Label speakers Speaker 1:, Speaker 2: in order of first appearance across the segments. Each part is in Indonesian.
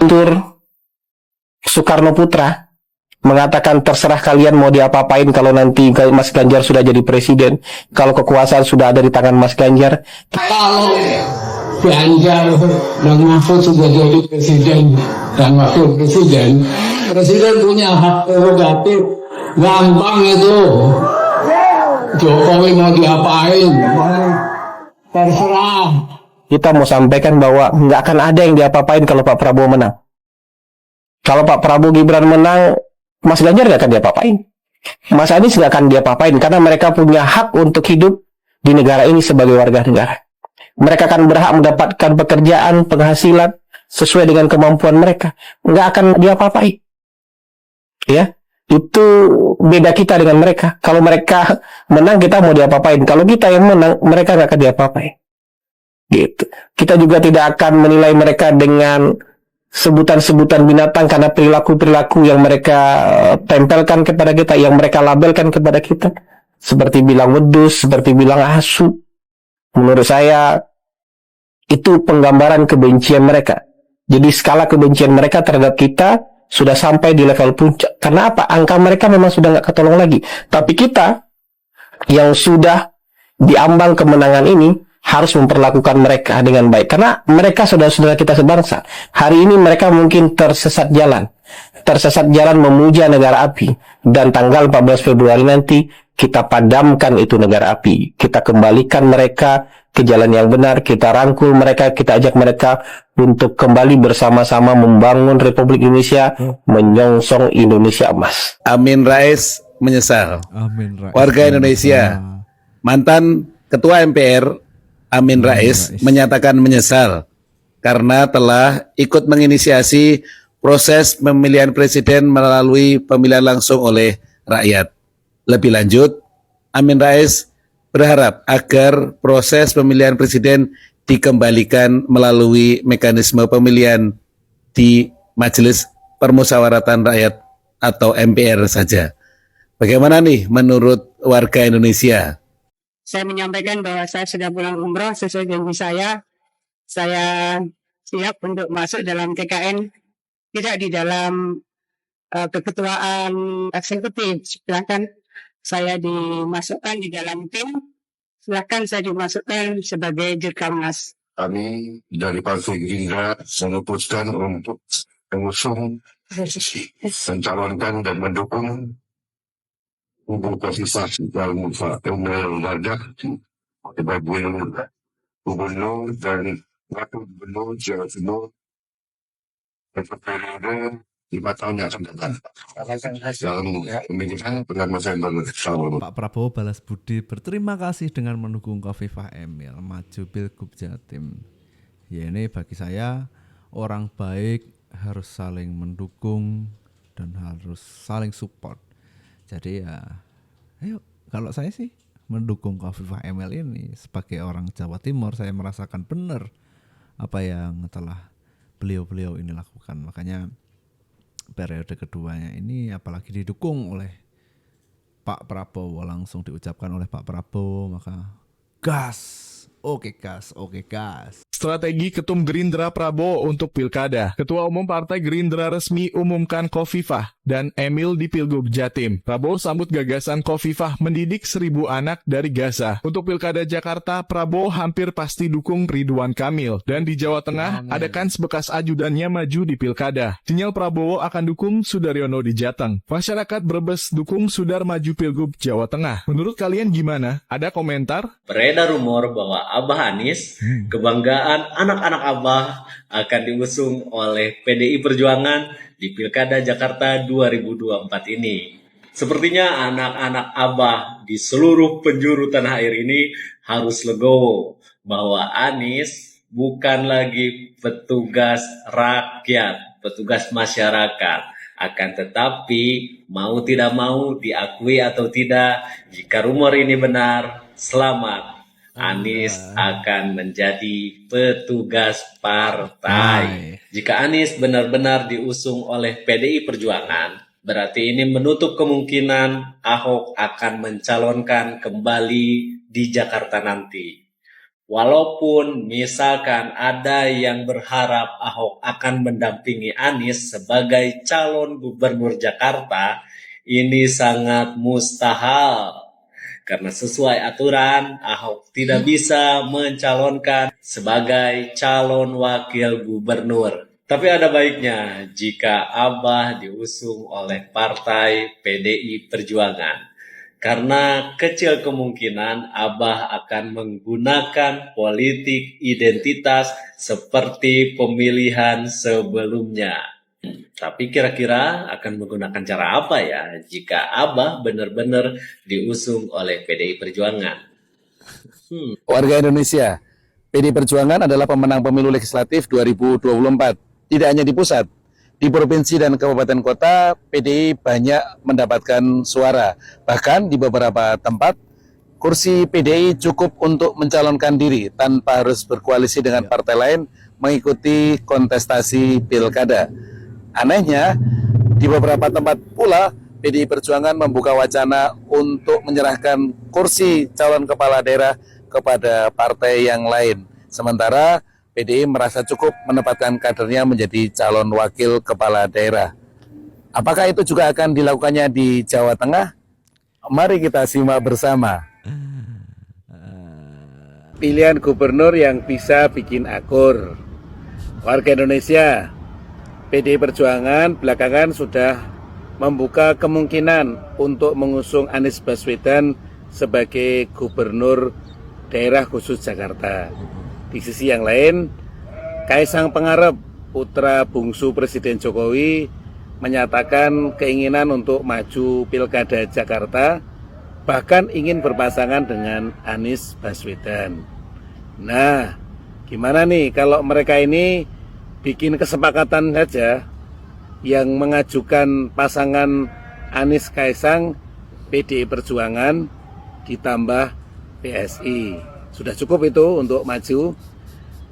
Speaker 1: Guntur Soekarno Putra mengatakan terserah kalian mau diapa-apain kalau nanti Mas Ganjar sudah jadi presiden, kalau kekuasaan sudah ada di tangan Mas Ganjar.
Speaker 2: Kalau Ganjar dan Mahfud sudah jadi presiden dan wakil presiden, presiden punya hak prerogatif, gampang itu. Jokowi mau diapain, terserah.
Speaker 1: Kita mau sampaikan bahwa nggak akan ada yang diapa-apain kalau Pak Prabowo menang. Kalau Pak Prabowo Gibran menang, Mas Ganjar nggak akan diapa-apain. Mas Anies nggak akan diapa-apain karena mereka punya hak untuk hidup di negara ini sebagai warga negara. Mereka akan berhak mendapatkan pekerjaan, penghasilan sesuai dengan kemampuan mereka. Nggak akan diapa-apain. Ya, itu beda kita dengan mereka. Kalau mereka menang, kita mau diapa-apain. Kalau kita yang menang, mereka nggak akan diapa-apain. Gitu. Kita juga tidak akan menilai mereka dengan sebutan-sebutan binatang karena perilaku-perilaku yang mereka tempelkan kepada kita, yang mereka labelkan kepada kita, seperti bilang wedus, seperti bilang asu. Menurut saya itu penggambaran kebencian mereka. Jadi skala kebencian mereka terhadap kita sudah sampai di level puncak. Karena apa? Angka mereka memang sudah nggak ketolong lagi. Tapi kita yang sudah diambang kemenangan ini harus memperlakukan mereka dengan baik. Karena mereka saudara-saudara kita sebangsa. Hari ini mereka mungkin tersesat jalan. Tersesat jalan memuja negara api. Dan tanggal 14 Februari nanti kita padamkan itu negara api. Kita kembalikan mereka ke jalan yang benar. Kita rangkul mereka. Kita ajak mereka untuk kembali bersama-sama membangun Republik Indonesia. Menyongsong Indonesia emas.
Speaker 3: Amin Rais menyesal.
Speaker 4: Amin Rais.
Speaker 3: Warga Indonesia, mantan Ketua MPR Amin Rais menyatakan menyesal karena telah ikut menginisiasi proses pemilihan presiden melalui pemilihan langsung oleh rakyat. Lebih lanjut, Amin Rais berharap agar proses pemilihan presiden dikembalikan melalui mekanisme pemilihan di Majelis Permusyawaratan Rakyat atau MPR saja. Bagaimana nih menurut warga Indonesia?
Speaker 5: Saya menyampaikan bahwa saya sudah pulang umroh sesuai janji saya. Saya siap untuk masuk dalam TKN, tidak di dalam keketuaan eksekutif. Silakan saya dimasukkan di dalam tim. Silakan saya dimasukkan sebagai Dirkamnas.
Speaker 6: Kami dari Partai Gerindra memutuskan untuk mengusung, mencalonkan dan mendukung Ibu Khofifah Emil Dardak sebagai Gubernur dan Wakil Gubernur Jawa Timur untuk periode 5 tahun yang akan datang. Dalam pemilihan bulan November.
Speaker 4: Pak Prabowo balas budi berterima kasih dengan mendukung Khofifah Emil maju Pilgub Jatim. Ya, ini bagi saya orang baik harus saling mendukung dan harus saling support. Jadi ya, ayo, kalau saya sih mendukung Khofifah Emil ini sebagai orang Jawa Timur. Saya merasakan benar apa yang telah beliau ini lakukan. Makanya periode keduanya ini apalagi didukung oleh Pak Prabowo, langsung diucapkan oleh Pak Prabowo, maka gas, oke gas.
Speaker 7: Strategi Ketum Gerindra Prabowo untuk Pilkada. Ketua Umum Partai Gerindra resmi umumkan Khofifah dan Emil di Pilgub Jatim. Prabowo sambut gagasan Khofifah mendidik 1.000 anak dari Gaza. Untuk Pilkada Jakarta, Prabowo hampir pasti dukung Ridwan Kamil. Dan di Jawa Tengah, ada Kans bekas ajudannya maju di Pilkada. Sinyal Prabowo akan dukung Sudaryono di Jateng. Masyarakat Brebes dukung Sudar maju Pilgub Jawa Tengah. Menurut kalian gimana? Ada komentar?
Speaker 8: Beredar rumor bahwa Abah Anies, kebanggaan anak-anak Abah, akan diusung oleh PDI Perjuangan di Pilkada Jakarta 2024 ini. Sepertinya anak-anak Abah di seluruh penjuru tanah air ini harus legowo bahwa Anies bukan lagi petugas rakyat, petugas masyarakat. Akan tetapi mau tidak mau, diakui atau tidak, jika rumor ini benar, selamat. Anies akan menjadi petugas partai. Jika Anies benar-benar diusung oleh PDI Perjuangan, berarti ini menutup kemungkinan Ahok akan mencalonkan kembali di Jakarta nanti. Walaupun misalkan ada yang berharap Ahok akan mendampingi Anies sebagai calon gubernur Jakarta, ini sangat mustahil. Karena sesuai aturan, Ahok tidak bisa mencalonkan sebagai calon wakil gubernur. Tapi ada baiknya jika Abah diusung oleh partai PDI Perjuangan. Karena kecil kemungkinan Abah akan menggunakan politik identitas seperti pemilihan sebelumnya. Tapi kira-kira akan menggunakan cara apa ya jika Abah benar-benar diusung oleh PDI Perjuangan?
Speaker 3: Warga Indonesia, PDI Perjuangan adalah pemenang pemilu legislatif 2024. Tidak hanya di pusat, di provinsi dan kabupaten kota, PDI banyak mendapatkan suara. Bahkan di beberapa tempat, kursi PDI cukup untuk mencalonkan diri tanpa harus berkoalisi dengan partai lain mengikuti kontestasi pilkada. Anehnya, di beberapa tempat pula, PDI Perjuangan membuka wacana untuk menyerahkan kursi calon kepala daerah kepada partai yang lain. Sementara PDI merasa cukup menempatkan kadernya menjadi calon wakil kepala daerah. Apakah itu juga akan dilakukannya di Jawa Tengah? Mari kita simak bersama. Pilihan gubernur yang bisa bikin akur. Warga Indonesia, PDI Perjuangan belakangan sudah membuka kemungkinan untuk mengusung Anies Baswedan sebagai gubernur daerah khusus Jakarta. Di sisi yang lain, Kaisang Pangarep, putra bungsu Presiden Jokowi, menyatakan keinginan untuk maju Pilkada Jakarta, bahkan ingin berpasangan dengan Anies Baswedan. Nah, gimana nih kalau mereka ini bikin kesepakatan saja yang mengajukan pasangan Anies Kaisang, PDI Perjuangan, ditambah PSI. Sudah cukup itu untuk maju.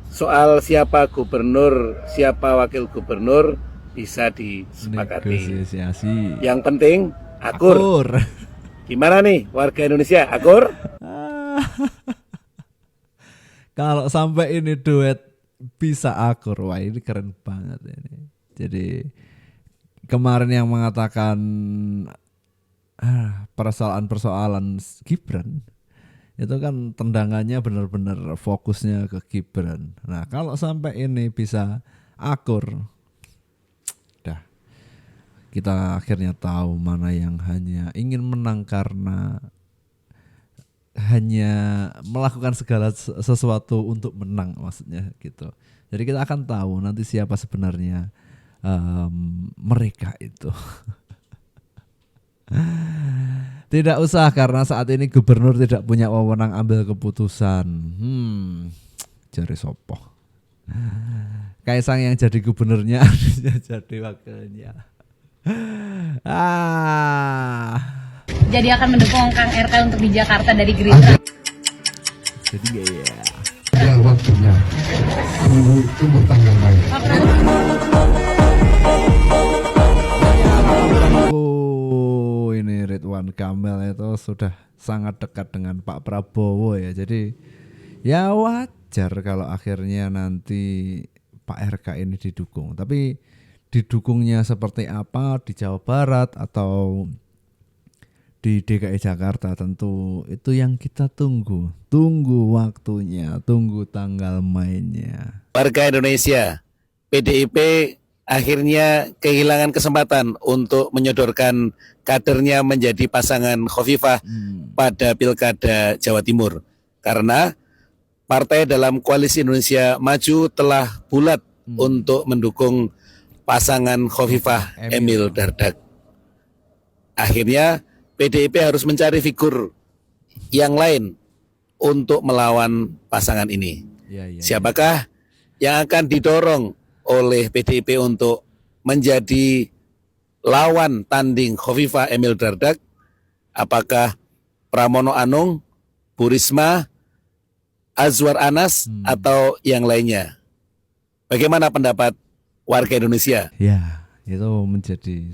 Speaker 3: Soal siapa gubernur, siapa wakil gubernur bisa disepakati.
Speaker 4: Negosiasi.
Speaker 3: Yang penting akur. Gimana nih warga Indonesia, akur?
Speaker 4: Kalau sampai ini duet bisa akur, wah ini keren banget ini. Jadi kemarin yang mengatakan persoalan-persoalan Gibran, itu kan tendangannya benar-benar fokusnya ke Gibran. Nah kalau sampai ini bisa akur, dah kita akhirnya tahu mana yang hanya ingin menang karena hanya melakukan segala sesuatu untuk menang, maksudnya gitu. Jadi kita akan tahu nanti siapa sebenarnya mereka itu. Tidak usah, karena saat ini gubernur tidak punya wewenang ambil keputusan. Jari sopo. Kaisang yang jadi gubernurnya, jadi wakilnya.
Speaker 9: Jadi akan mendukung Kang RK untuk di Jakarta dari Gerindra.
Speaker 4: Jadi gak ya.
Speaker 6: Ya waktunya. Tunggu tanggal baik.
Speaker 4: Ini Ridwan Kamil itu sudah sangat dekat dengan Pak Prabowo ya. Jadi ya wajar kalau akhirnya nanti Pak RK ini didukung. Tapi didukungnya seperti apa di Jawa Barat atau di DKI Jakarta, tentu itu yang kita tunggu. Tunggu waktunya, tunggu tanggal mainnya.
Speaker 3: Warga Indonesia, PDIP akhirnya kehilangan kesempatan untuk menyodorkan kadernya menjadi pasangan Khofifah pada Pilkada Jawa Timur. Karena partai dalam Koalisi Indonesia Maju telah bulat untuk mendukung pasangan Khofifah Emil Dardak. Akhirnya PDIP harus mencari figur yang lain untuk melawan pasangan ini. Siapakah yang akan didorong oleh PDIP untuk menjadi lawan tanding Khofifah Emil Dardak? Apakah Pramono Anung, Bu Risma, Azwar Anas, atau yang lainnya? Bagaimana pendapat warga Indonesia?
Speaker 4: Ya, itu menjadi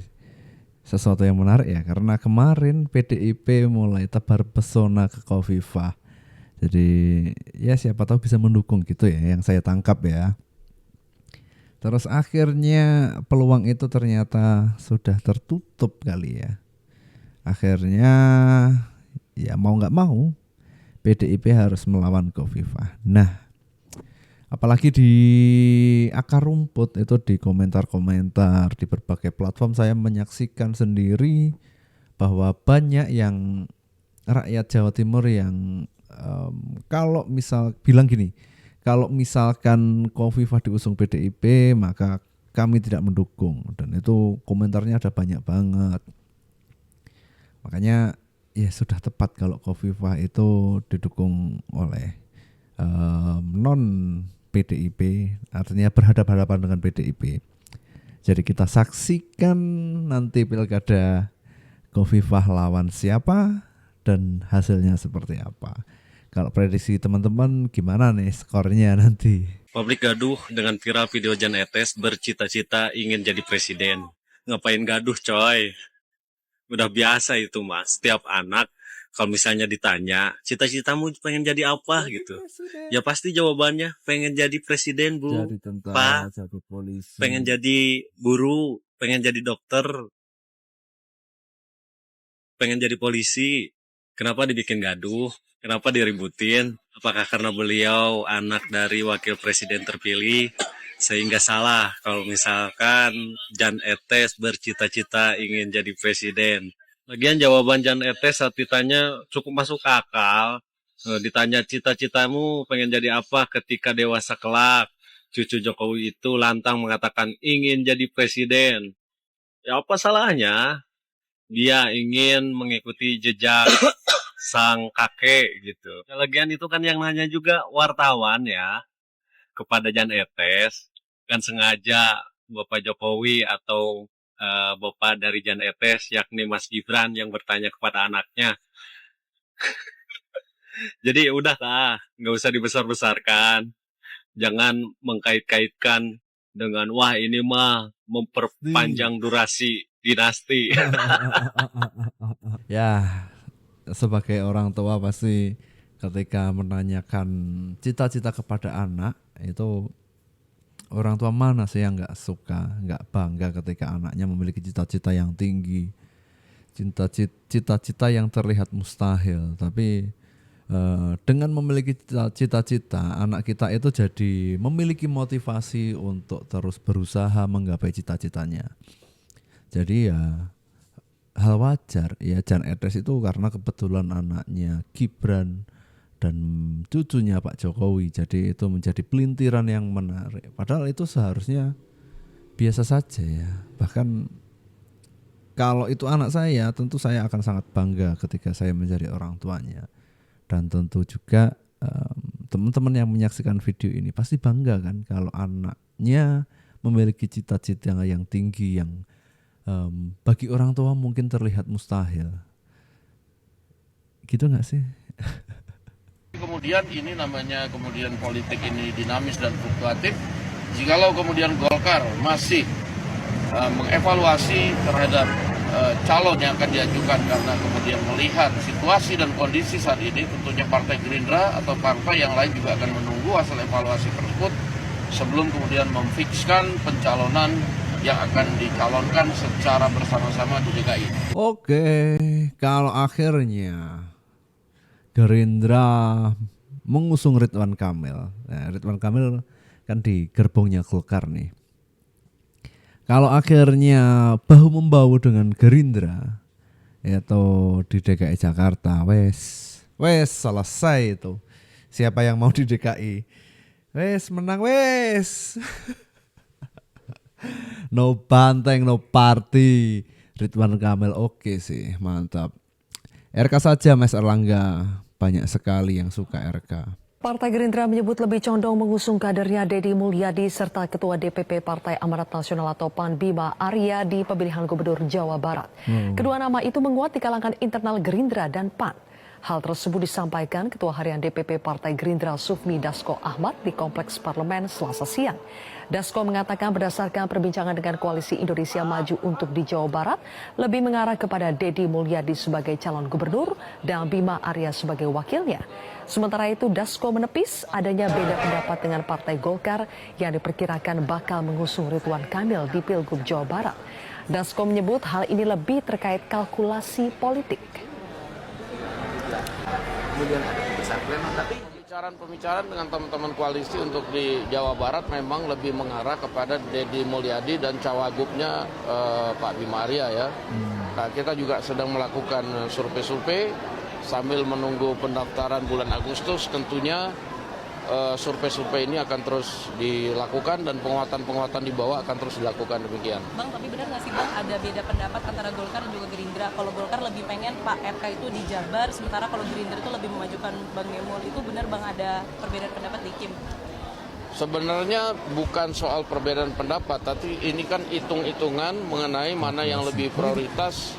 Speaker 4: sesuatu yang menarik ya, karena kemarin PDIP mulai tebar pesona ke Khofifah. Jadi ya siapa tahu bisa mendukung gitu ya, yang saya tangkap ya. Terus akhirnya peluang itu ternyata sudah tertutup kali ya. Akhirnya ya mau nggak mau PDIP harus melawan Khofifah. Nah, apalagi di akar rumput itu, di komentar-komentar di berbagai platform saya menyaksikan sendiri bahwa banyak yang rakyat Jawa Timur yang kalau misal bilang gini, kalau misalkan Khofifah diusung PDIP maka kami tidak mendukung, dan itu komentarnya ada banyak banget. Makanya ya sudah tepat kalau Khofifah itu didukung oleh non PDIP, artinya berhadapan-hadapan dengan PDIP. Jadi kita saksikan nanti pilkada Khofifah lawan siapa dan hasilnya seperti apa. Kalau prediksi teman-teman gimana nih skornya nanti?
Speaker 8: Publik gaduh dengan viral video Jan Etes bercita-cita ingin jadi presiden. Ngapain gaduh coy? Udah biasa itu mas. Setiap anak kalau misalnya ditanya, cita-citamu pengen jadi apa gitu. Ya pasti jawabannya pengen jadi presiden bu.
Speaker 4: Jadi tentara,
Speaker 8: Pak,
Speaker 4: jadi polisi.
Speaker 8: pengen jadi guru, pengen jadi dokter, pengen jadi polisi. Kenapa dibikin gaduh? Kenapa diributin? Apakah karena beliau anak dari wakil presiden terpilih sehingga salah kalau misalkan Jan Etes bercita-cita ingin jadi presiden? Lagian jawaban Jan Etes saat ditanya cukup masuk akal. Ditanya cita-citamu pengen jadi apa ketika dewasa kelak? Cucu Jokowi itu lantang mengatakan ingin jadi presiden. Ya apa salahnya? Dia ingin mengikuti jejak sang kakek gitu. Ya, lagian itu kan yang nanya juga wartawan ya kepada Jan Etes, kan sengaja Bapak Jokowi atau Bapak dari Jan Etes yakni Mas Gibran yang bertanya kepada anaknya. Jadi udah nggak usah dibesar-besarkan, jangan mengkait-kaitkan dengan wah ini mah memperpanjang durasi dinasti.
Speaker 4: Ya, sebagai orang tua pasti ketika menanyakan cita-cita kepada anak itu, orang tua mana sih yang nggak suka, nggak bangga ketika anaknya memiliki cita-cita yang tinggi, cita-cita yang terlihat mustahil, tapi dengan memiliki cita-cita anak kita itu jadi memiliki motivasi untuk terus berusaha menggapai cita-citanya. Jadi ya hal wajar ya, Jan Etes itu karena kebetulan anaknya Gibran dan cucunya Pak Jokowi, jadi itu menjadi pelintiran yang menarik. Padahal itu seharusnya biasa saja ya. Bahkan kalau itu anak saya, tentu saya akan sangat bangga ketika saya menjadi orang tuanya. Dan tentu juga teman-teman yang menyaksikan video ini pasti bangga kan kalau anaknya memiliki cita-cita yang tinggi yang bagi orang tua mungkin terlihat mustahil. Gitu gak sih?
Speaker 10: Kemudian ini namanya kemudian politik ini dinamis dan fluktuatif. Jikalau kemudian Golkar masih mengevaluasi terhadap calon yang akan diajukan karena kemudian melihat situasi dan kondisi saat ini, tentunya Partai Gerindra atau partai yang lain juga akan menunggu hasil evaluasi tersebut sebelum kemudian memfikskan pencalonan yang akan dicalonkan secara bersama-sama di DKI.
Speaker 4: Oke, kalau akhirnya Gerindra mengusung Ridwan Kamil, nah, Ridwan Kamil kan di gerbongnya Golkar nih. Kalau akhirnya bahu-membahu dengan Gerindra yaitu di DKI Jakarta, wes selesai itu. Siapa yang mau di DKI? Wes menang wes. No banteng, no party. Ridwan Kamil oke sih, mantap. RK saja Mas Erlangga, banyak sekali yang suka RK.
Speaker 11: Partai Gerindra menyebut lebih condong mengusung kadernya Deddy Mulyadi serta Ketua DPP Partai Amanat Nasional atau PAN Bima Arya di pemilihan Gubernur Jawa Barat. Kedua nama itu menguat di kalangan internal Gerindra dan PAN. Hal tersebut disampaikan Ketua Harian DPP Partai Gerindra Sufmi Dasko Ahmad di Kompleks Parlemen Selasa siang. Dasko mengatakan berdasarkan perbincangan dengan Koalisi Indonesia Maju untuk di Jawa Barat, lebih mengarah kepada Deddy Mulyadi sebagai calon gubernur dan Bima Arya sebagai wakilnya. Sementara itu, Dasko menepis adanya beda pendapat dengan Partai Golkar yang diperkirakan bakal mengusung Ridwan Kamil di Pilgub Jawa Barat. Dasko menyebut hal ini lebih terkait kalkulasi politik.
Speaker 10: Kemudian ada tapi pembicaraan dengan teman-teman koalisi untuk di Jawa Barat memang lebih mengarah kepada Deddy Mulyadi dan cawagupnya Pak Bima Arya ya. Nah, kita juga sedang melakukan survei-survei sambil menunggu pendaftaran bulan Agustus. Tentunya survei-survei ini akan terus dilakukan dan penguatan-penguatan di bawah akan terus dilakukan demikian.
Speaker 9: Bang, tapi benar nggak sih Bang ada beda pendapat antara Golkar dan juga Gerindra? Kalau Golkar lebih pengen Pak RK itu di Jabar, sementara kalau Gerindra itu lebih memajukan Bang Emil. Itu benar Bang ada perbedaan pendapat di Kim?
Speaker 10: Sebenarnya bukan soal perbedaan pendapat, tapi ini kan hitung-hitungan mengenai mana yang lebih prioritas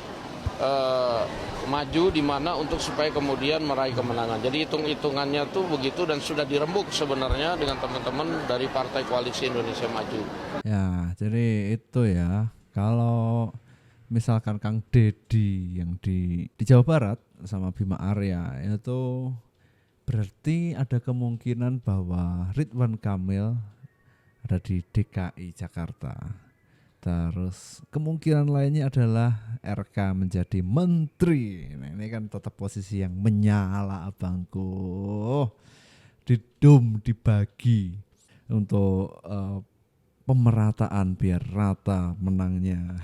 Speaker 10: maju di mana untuk supaya kemudian meraih kemenangan. Jadi hitung-hitungannya tuh begitu dan sudah dirembuk sebenarnya dengan teman-teman dari Partai Koalisi Indonesia Maju.
Speaker 4: Ya, jadi itu ya. Kalau misalkan Kang Deddy yang di Jawa Barat sama Bima Arya itu berarti ada kemungkinan bahwa Ridwan Kamil ada di DKI Jakarta. Terus kemungkinan lainnya adalah RK menjadi menteri. Nah, ini kan tetap posisi yang menyala abangku. Dibagi untuk pemerataan biar rata menangnya.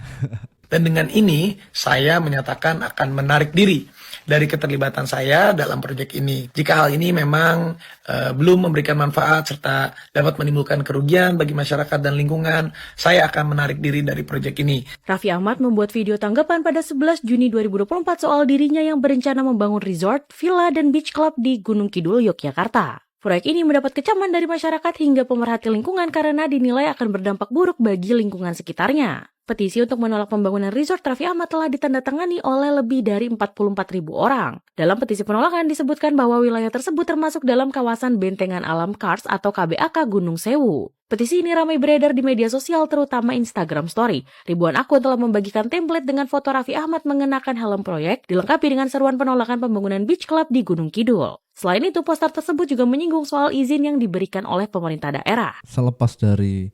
Speaker 12: Dan dengan ini saya menyatakan akan menarik diri dari keterlibatan saya dalam proyek ini. Jika hal ini memang belum memberikan manfaat serta dapat menimbulkan kerugian bagi masyarakat dan lingkungan, saya akan menarik diri dari proyek ini.
Speaker 13: Raffi Ahmad membuat video tanggapan pada 11 Juni 2024 soal dirinya yang berencana membangun resort, villa, dan beach club di Gunung Kidul, Yogyakarta. Proyek ini mendapat kecaman dari masyarakat hingga pemerhati lingkungan karena dinilai akan berdampak buruk bagi lingkungan sekitarnya. Petisi untuk menolak pembangunan resort Raffi Ahmad telah ditandatangani oleh lebih dari 44.000 orang. Dalam petisi penolakan disebutkan bahwa wilayah tersebut termasuk dalam kawasan Bentengan Alam Kars atau KBAK Gunung Sewu. Petisi ini ramai beredar di media sosial terutama Instagram Story. Ribuan akun telah membagikan template dengan foto Raffi Ahmad mengenakan helm proyek dilengkapi dengan seruan penolakan pembangunan beach club di Gunung Kidul. Selain itu, poster tersebut juga menyinggung soal izin yang diberikan oleh pemerintah daerah.
Speaker 4: Selepas dari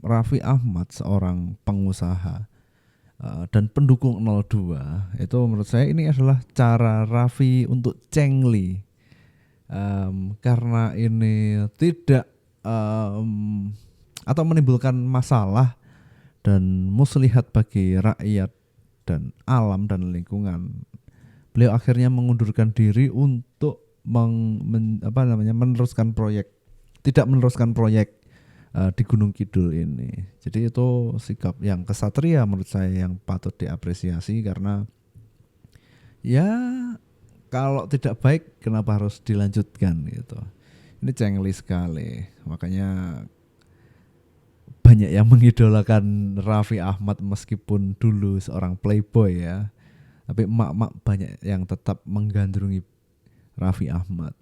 Speaker 4: Raffi Ahmad, seorang pengusaha dan pendukung 02, itu menurut saya ini adalah cara Raffi untuk cengli, karena ini tidak atau menimbulkan masalah dan muslihat bagi rakyat dan alam dan lingkungan. Beliau akhirnya mengundurkan diri untuk meneruskan proyek, tidak meneruskan proyek di Gunung Kidul ini. Jadi itu sikap yang kesatria menurut saya yang patut diapresiasi, karena ya kalau tidak baik kenapa harus dilanjutkan gitu. Ini cengli sekali. Makanya banyak yang mengidolakan Raffi Ahmad meskipun dulu seorang playboy ya. Tapi emak-emak banyak yang tetap menggandrungi Raffi Ahmad.